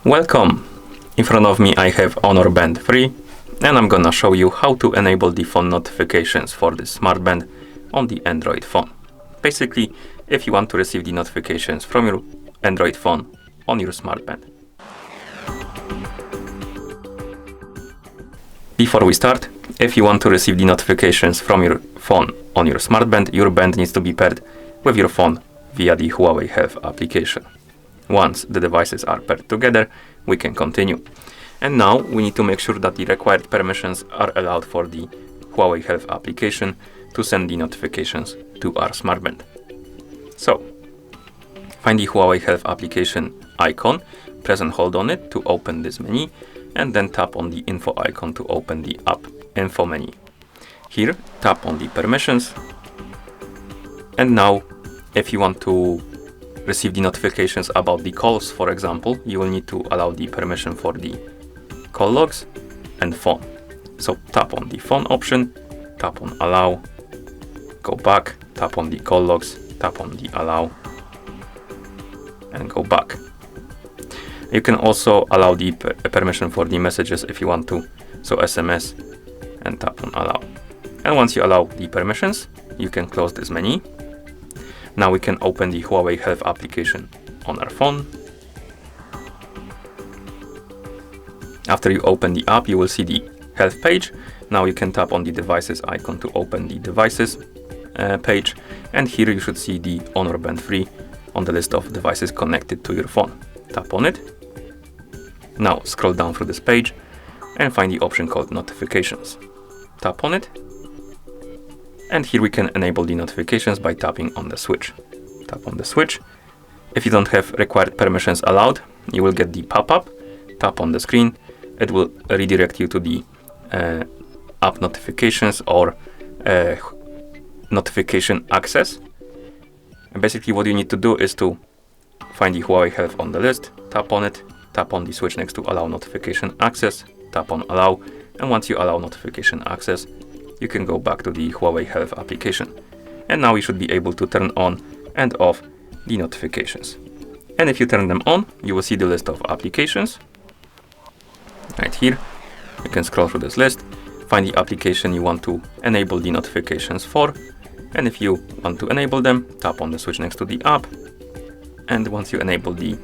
Welcome! In front of me I have Honor Band 3 and I'm gonna show you how to enable the phone notifications for this smart band on the Android phone. Basically, if you want to receive the notifications from your Android phone on your smart band. Before we start, if you want to receive the notifications from your phone on your smart band, your band needs to be paired with your phone via the Huawei Health application. Once the devices are paired together, we can continue. And now we need to make sure that the required permissions are allowed for the Huawei Health application to send the notifications to our smart band. So, find the Huawei Health application icon, press and hold on it to open this menu, and then tap on the info icon to open the app info menu. Here, tap on the permissions. And now, if you want to receive the notifications about the calls, for example, you will need to allow the permission for the call logs and phone. So tap on the phone option, tap on allow, go back, tap on the call logs, tap on the allow, and go back. You can also allow the permission for the messages if you want to, so SMS, and tap on allow. And once you allow the permissions, you can close this menu. Now we can open the Huawei Health application on our phone. After you open the app, you will see the health page. Now you can tap on the devices icon to open the devices page. And here you should see the Honor Band 3 on the list of devices connected to your phone. Tap on it. Now scroll down through this page and find the option called notifications. Tap on it. And here we can enable the notifications by tapping on the switch. Tap on the switch. If you don't have required permissions allowed, you will get the pop-up. Tap on the screen. It will redirect you to the app notifications or notification access. And basically what you need to do is to find the Huawei Health on the list, tap on it, tap on the switch next to allow notification access, tap on allow, and once you allow notification access, you can go back to the Huawei Health application. And now you should be able to turn on and off the notifications. And if you turn them on, you will see the list of applications. Right here, you can scroll through this list, find the application you want to enable the notifications for. And if you want to enable them, tap on the switch next to the app. And once you enable the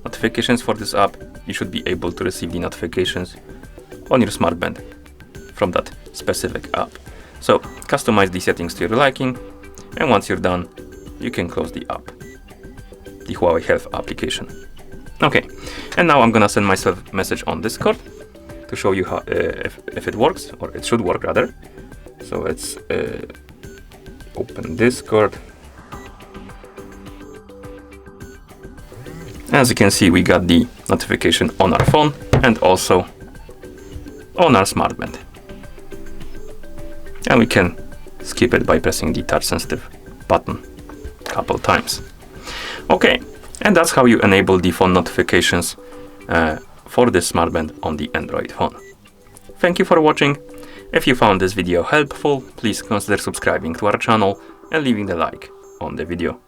notifications for this app, you should be able to receive the notifications on your smart band from that specific app. So customize the settings to your liking, and once you're done, you can close the app, the Huawei Health application. Okay, and now I'm gonna send myself a message on Discord to show you how if it works, or it should work rather. So let's open Discord. As you can see, we got the notification on our phone and also on our smart band. And we can skip it by pressing the touch sensitive button a couple times. Okay, and that's how you enable the phone notifications for this smart band on the Android phone. Thank you for watching. If you found this video helpful, please consider subscribing to our channel and leaving a like on the video.